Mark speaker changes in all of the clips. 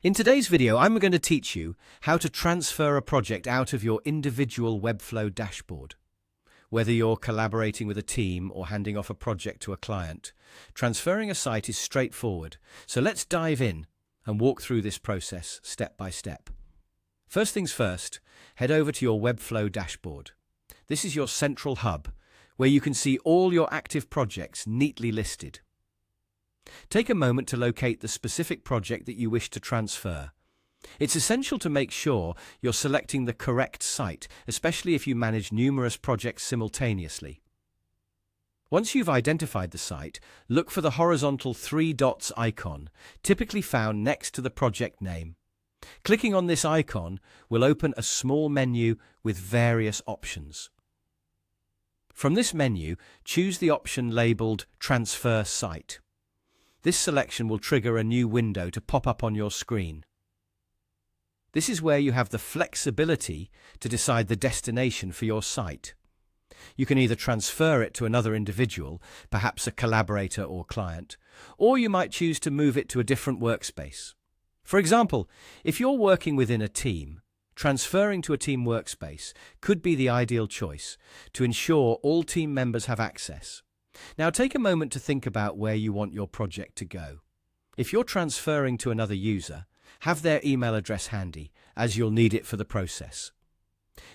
Speaker 1: In today's video, I'm going to teach you how to transfer a project out of your individual Webflow dashboard. Whether you're collaborating with a team or handing off a project to a client, transferring a site is straightforward. So let's dive in and walk through this process step by step. First things first, head over to your Webflow dashboard. This is your central hub, where you can see all your active projects neatly listed. Take a moment to locate the specific project that you wish to transfer. It's essential to make sure you're selecting the correct site, especially if you manage numerous projects simultaneously. Once you've identified the site, look for the horizontal 3 dots icon, typically found next to the project name. Clicking on this icon will open a small menu with various options. From this menu, choose the option labeled Transfer Site. This selection will trigger a new window to pop up on your screen. This is where you have the flexibility to decide the destination for your site. You can either transfer it to another individual, perhaps a collaborator or client, or you might choose to move it to a different workspace. For example, if you're working within a team, transferring to a team workspace could be the ideal choice to ensure all team members have access. Now take a moment to think about where you want your project to go. If you're transferring to another user, have their email address handy, as you'll need it for the process.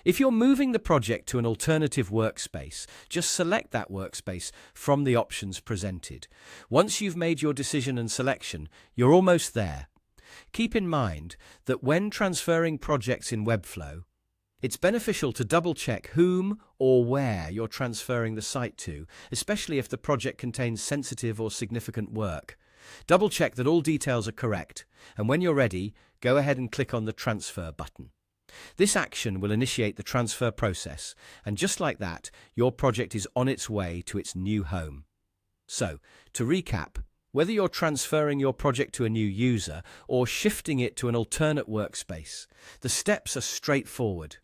Speaker 1: If you're moving the project to an alternative workspace, just select that workspace from the options presented. Once you've made your decision and selection, you're almost there. Keep in mind that when transferring projects in Webflow, it's beneficial to double-check whom or where you're transferring the site to, especially if the project contains sensitive or significant work. Double-check that all details are correct, and when you're ready, go ahead and click on the Transfer button. This action will initiate the transfer process, and just like that, your project is on its way to its new home. So, to recap, whether you're transferring your project to a new user or shifting it to an alternate workspace, the steps are straightforward.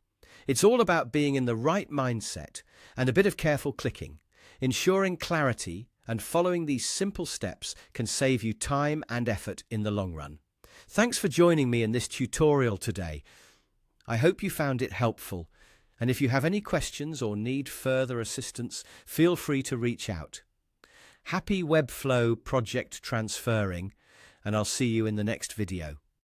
Speaker 1: It's all about being in the right mindset and a bit of careful clicking. Ensuring clarity and following these simple steps can save you time and effort in the long run. Thanks for joining me in this tutorial today. I hope you found it helpful, and if you have any questions or need further assistance, feel free to reach out. Happy Webflow project transferring, and I'll see you in the next video.